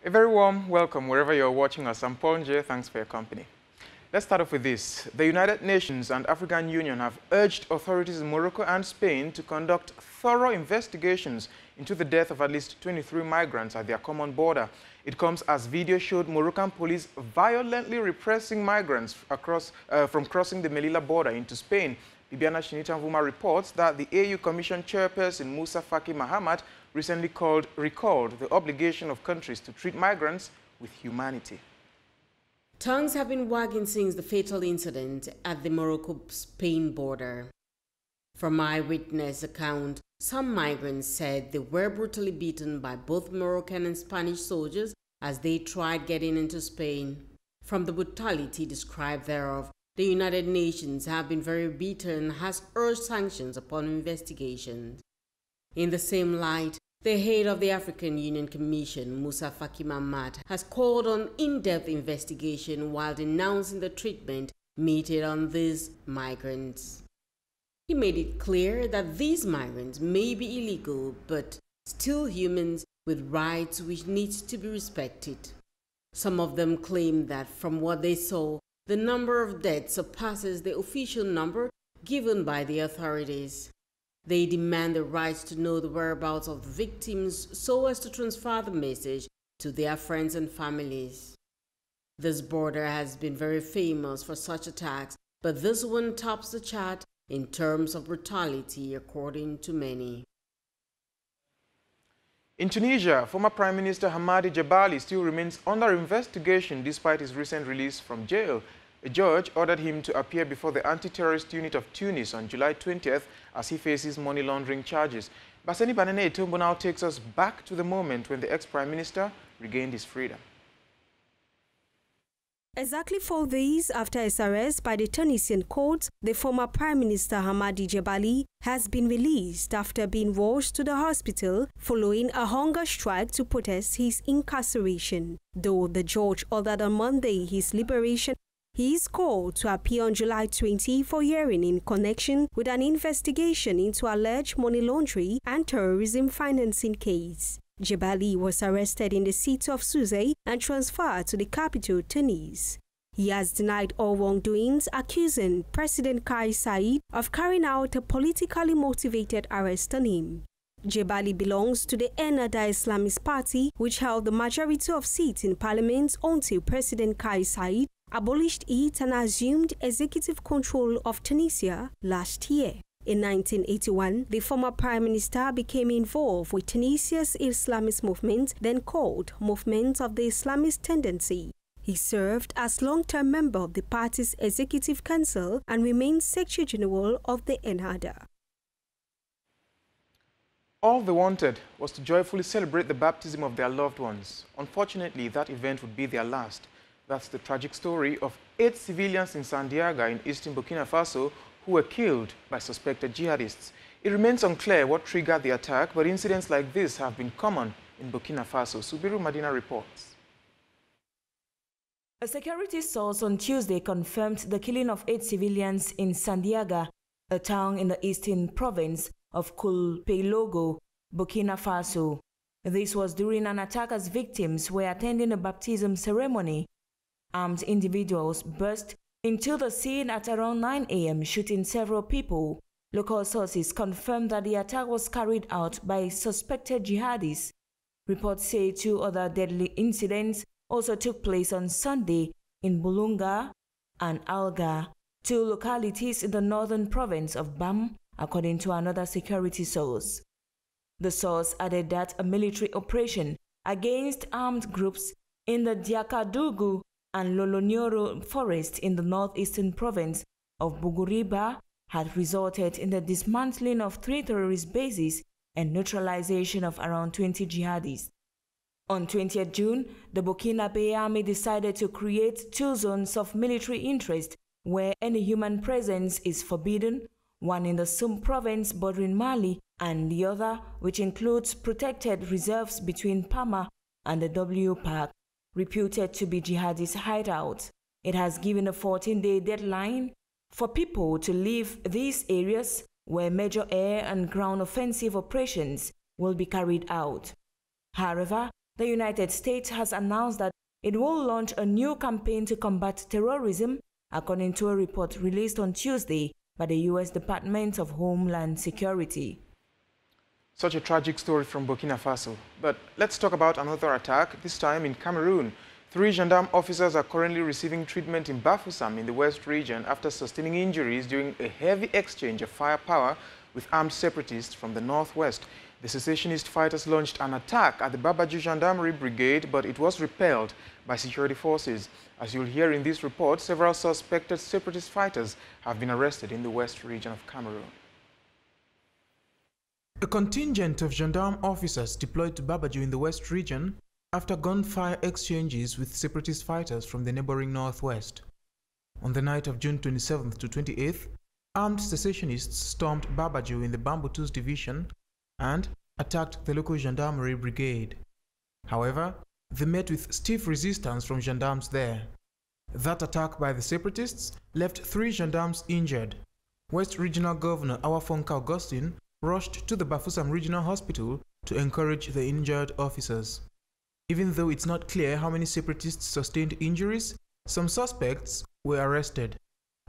A very warm welcome wherever you're watching us. I'm Njie. Thanks for your company. Let's start off with this. The United Nations and African Union have urged authorities in Morocco and Spain to conduct thorough investigations into the death of at least 23 migrants at their common border. It comes as video showed Moroccan police violently repressing migrants from crossing the Melilla border into Spain. Bibiana Shinita-Mvuma reports that the AU Commission chairperson Musa Faki Mahamat recently recalled the obligation of countries to treat migrants with humanity. Tongues have been wagging since the fatal incident at the Morocco-Spain border. From eyewitness account, some migrants said they were brutally beaten by both Moroccan and Spanish soldiers as they tried getting into Spain. From the brutality described thereof, the United Nations have been very bitter and has urged sanctions upon investigations. In the same light, the head of the African Union Commission, Musa Faki Mahamat, has called on in-depth investigation while denouncing the treatment meted on these migrants. He made it clear that these migrants may be illegal, but still humans with rights which need to be respected. Some of them claim that from what they saw, the number of deaths surpasses the official number given by the authorities. They demand the right to know the whereabouts of the victims so as to transfer the message to their friends and families. This border has been very famous for such attacks, but this one tops the chart in terms of brutality, according to many. In Tunisia, former Prime Minister Hamadi Jebali still remains under investigation despite his recent release from jail. A judge ordered him to appear before the anti-terrorist unit of Tunis on July 20th as he faces money laundering charges. Baseni Banene Etombo now takes us back to the moment when the ex-Prime Minister regained his freedom. Exactly 4 days after his arrest by the Tunisian courts, the former Prime Minister Hamadi Jebali has been released after being rushed to the hospital following a hunger strike to protest his incarceration. Though the judge ordered on Monday his liberation, he is called to appear on July 20 for hearing in connection with an investigation into alleged money laundering and terrorism financing case. Jebali was arrested in the city of Sousse and transferred to the capital, Tunis. He has denied all wrongdoings, accusing President Kais Saied of carrying out a politically motivated arrest on him. Jebali belongs to the Ennahda Islamist Party, which held the majority of seats in parliament until President Kais Saied abolished it and assumed executive control of Tunisia last year. In 1981, the former prime minister became involved with Tunisia's Islamist movement, then called Movement of the Islamist Tendency. He served as long-term member of the party's executive council and remains Secretary General of the Ennahda. All they wanted was to joyfully celebrate the baptism of their loved ones. Unfortunately, that event would be their last. That's the tragic story of 8 civilians in Sandiaga in eastern Burkina Faso who were killed by suspected jihadists. It remains unclear what triggered the attack, but incidents like this have been common in Burkina Faso. Subiru Madina reports. A security source on Tuesday confirmed the killing of 8 civilians in Sandiaga, a town in the eastern province of Kulpelogo, Burkina Faso. This was during an attack as victims were attending a baptism ceremony. Armed individuals burst into the scene at around 9 a.m., shooting several people. Local sources confirmed that the attack was carried out by suspected jihadists. Reports say 2 other deadly incidents also took place on Sunday in Bulunga and Alga, 2 localities in the northern province of Bam, according to another security source. The source added that a military operation against armed groups in the Diakadougou and Lolonyoro forest in the northeastern province of Buguriba had resulted in the dismantling of 3 terrorist bases and neutralization of around 20 jihadists. On 20th June, the Burkinabe army decided to create 2 zones of military interest where any human presence is forbidden, one in the Soum province bordering Mali and the other which includes protected reserves between Pama and the W Park, reputed to be jihadist hideouts. It has given a 14-day deadline for people to leave these areas where major air and ground offensive operations will be carried out. However, The United States has announced that it will launch a new campaign to combat terrorism, according to a report released on Tuesday by the U.S. Department of Homeland Security. Such a tragic story from Burkina Faso. But let's talk about another attack, this time in Cameroon. 3 gendarme officers are currently receiving treatment in Bafoussam in the West region after sustaining injuries during a heavy exchange of firepower with armed separatists from the northwest. The secessionist fighters launched an attack at the Babadoo Gendarmerie Brigade, but it was repelled by security forces. As you'll hear in this report, several suspected separatist fighters have been arrested in the West region of Cameroon. A contingent of gendarme officers deployed to Babadoo in the West region after gunfire exchanges with separatist fighters from the neighboring northwest. On the night of June 27th to 28th, armed secessionists stormed Babadoo in the Bamboutus division and attacked the local gendarmerie brigade. However, they met with stiff resistance from gendarmes there. That attack by the separatists left 3 gendarmes injured. West Regional Governor Awafonka Augustine rushed to the Bafoussam Regional Hospital to encourage the injured officers. Even though it's not clear how many separatists sustained injuries, some suspects were arrested.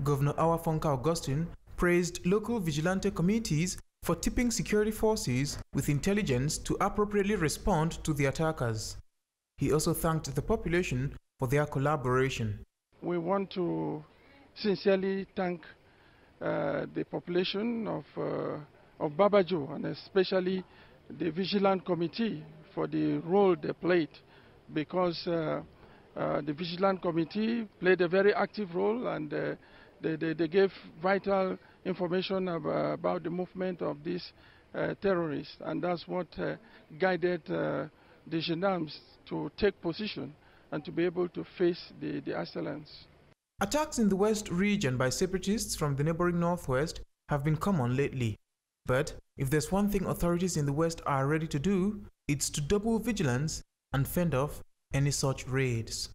Governor Awafonka Augustine praised local vigilante committees for tipping security forces with intelligence to appropriately respond to the attackers. He also thanked the population for their collaboration. We want to sincerely thank the population of Babadoo, and especially the Vigilant Committee for the role they played, because the Vigilant Committee played a very active role, and they gave vital information about the movement of these terrorists, and that's what guided the gendarmes to take position and to be able to face the assailants. Attacks in the West region by separatists from the neighboring northwest have been common lately. But if there's one thing authorities in the West are ready to do, it's to double vigilance and fend off any such raids.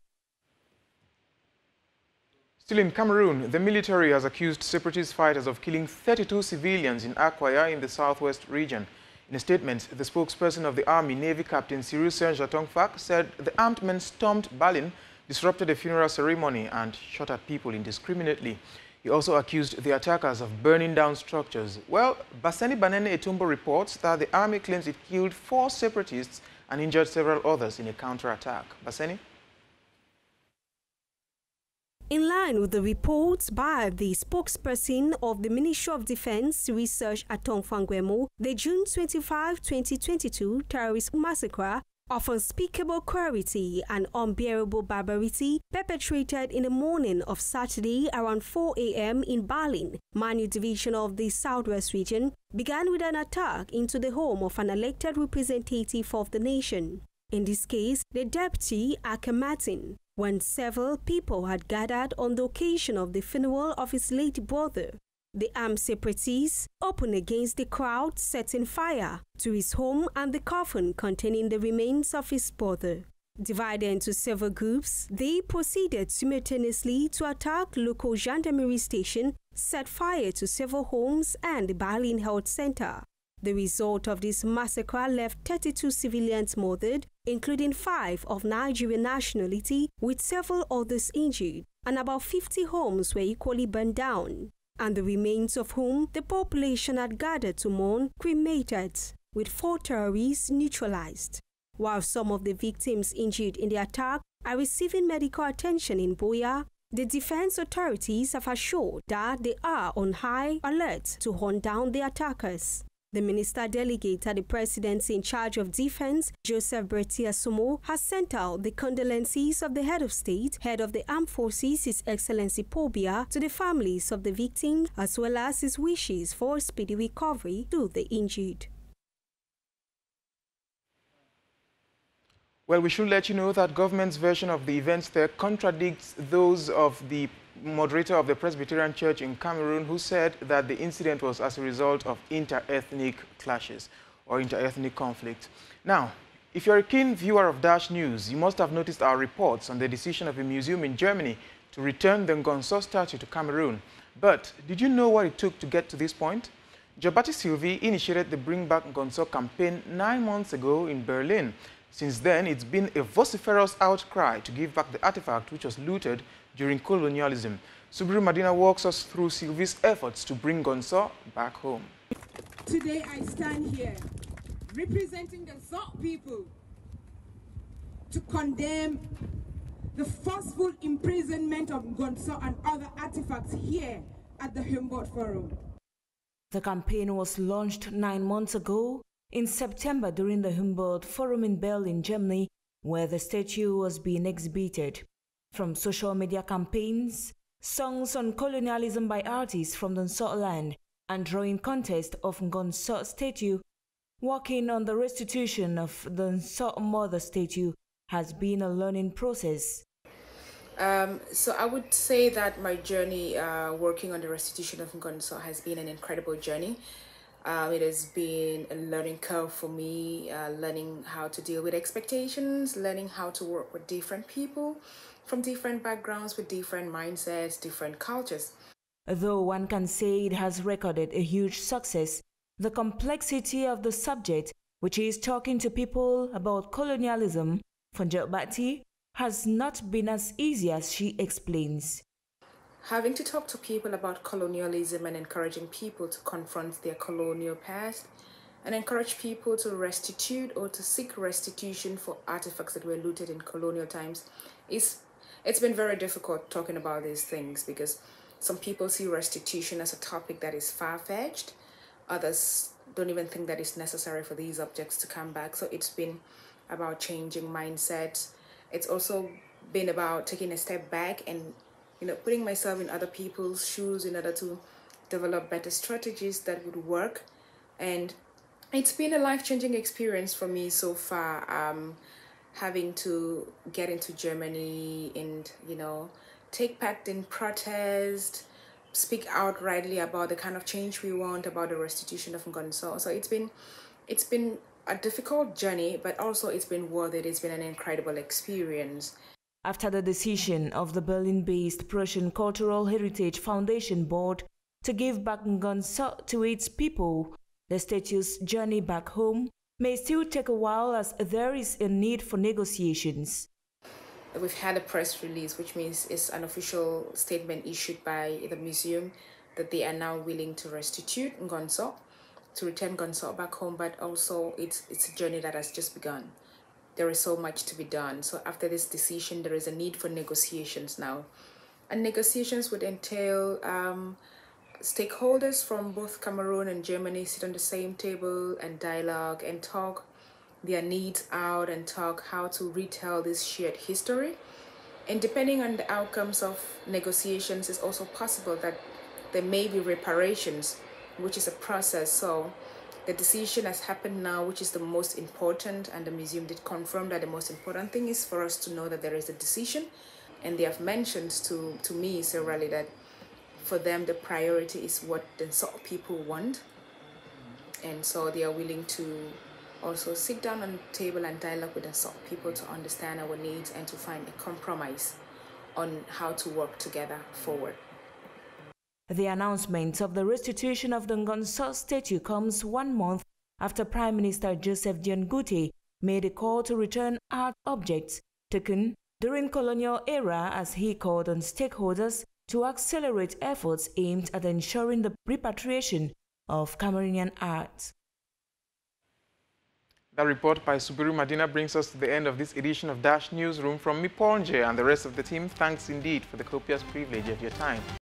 Still in Cameroon, the military has accused separatist fighters of killing 32 civilians in Akwaya in the southwest region. In a statement, the spokesperson of the Army, Navy Captain Cyril Saint-Jatongfak, said the armed men stormed Balin, disrupted a funeral ceremony and shot at people indiscriminately. He also accused the attackers of burning down structures. Well, Baseni Banene Etumbo reports that the army claims it killed 4 separatists and injured several others in a counterattack. Baseni? In line with the reports by the spokesperson of the Ministry of Defense Research Atong Fangwemo, the June 25, 2022 terrorist massacre of unspeakable cruelty and unbearable barbarity perpetrated in the morning of Saturday around 4 a.m. in Balin, Manu division of the Southwest region, began with an attack into the home of an elected representative of the nation. In this case, the deputy Akematin, when several people had gathered on the occasion of the funeral of his late brother. The armed separatists opened against the crowd, setting fire to his home and the coffin containing the remains of his brother. Divided into several groups, they proceeded simultaneously to attack local gendarmerie station, set fire to several homes and the Balin Health Center. The result of this massacre left 32 civilians murdered, including 5 of Nigerian nationality, with several others injured, and about 50 homes were equally burned down, and the remains of whom the population had gathered to mourn cremated, with 4 terrorists neutralized. While some of the victims injured in the attack are receiving medical attention in Boya, the defense authorities have assured that they are on high alert to hunt down the attackers. The minister delegate at the presidency in charge of defense, Joseph Bertia Somo, has sent out the condolences of the head of state, head of the armed forces, His Excellency Pobia, to the families of the victims, as well as his wishes for speedy recovery to the injured. Well, we should let you know that government's version of the events there contradicts those of the moderator of the Presbyterian Church in Cameroon, who said that the incident was as a result of inter-ethnic clashes or inter-ethnic conflict. Now, if you're a keen viewer of Dash News, you must have noticed our reports on the decision of a museum in Germany to return the gonzo statue to Cameroon. But did you know what it took to get to this point? Jobati Sylvie initiated the Bring Back Gonzo campaign 9 months ago in Berlin. Since then, it's been a vociferous outcry to give back the artifact which was looted during colonialism. Subiru Madina walks us through Sylvie's efforts to bring gonzo back home. Today I stand here representing the Zot people to condemn the forceful imprisonment of gonzo and other artifacts here at the Humboldt Forum. The campaign was launched 9 months ago in September during the Humboldt Forum in Berlin, Germany, where the statue was being exhibited. From social media campaigns, songs on colonialism by artists from the Nsot land, and drawing contest of Gonzo statue, working on the restitution of the Nsot mother statue has been a learning process. So I would say that my journey working on the restitution of Gonzo has been an incredible journey. It has been a learning curve for me, learning how to deal with expectations, learning how to work with different people from different backgrounds, with different mindsets, different cultures. Though one can say it has recorded a huge success, the complexity of the subject, which is talking to people about colonialism, for Njie, has not been as easy as she explains. Having to talk to people about colonialism and encouraging people to confront their colonial past and encourage people to restitute or to seek restitution for artifacts that were looted in colonial times, it's been very difficult talking about these things because some people see restitution as a topic that is far-fetched. Others don't even think that it's necessary for these objects to come back. So it's been about changing mindsets. It's also been about taking a step back and putting myself in other people's shoes in order to develop better strategies that would work. And it's been a life-changing experience for me so far, having to get into Germany and, take part in protest, speak outrightly about the kind of change we want, about the restitution of gonzo. So it's been a difficult journey, but also it's been worth it. It's been an incredible experience. After the decision of the Berlin-based Prussian Cultural Heritage Foundation Board to give back gonzo to its people, the statue's journey back home may still take a while as there is a need for negotiations. We've had a press release, which means it's an official statement issued by the museum that they are now willing to restitute gonzo, to return gonzo back home, but also it's a journey that has just begun. There is so much to be done. So after this decision, there is a need for negotiations now. And negotiations would entail stakeholders from both Cameroon and Germany sit on the same table and dialogue and talk their needs out and talk how to retell this shared history. And depending on the outcomes of negotiations, it's also possible that there may be reparations, which is a process. So the decision has happened now, which is the most important, and the museum did confirm that the most important thing is for us to know that there is a decision. And they have mentioned to me severally that for them the priority is what the Nsot people want. And so they are willing to also sit down on the table and dialogue with the Nsot people to understand our needs and to find a compromise on how to work together forward. The announcement of the restitution of the Gonzo statue comes 1 month after Prime Minister Joseph Dion made a call to return art objects taken during colonial era, as he called on stakeholders to accelerate efforts aimed at ensuring the repatriation of Cameroonian art. That report by Subiru Madina brings us to the end of this edition of Dash Newsroom. From me, Njie, and the rest of the team, thanks indeed for the copious privilege of your time.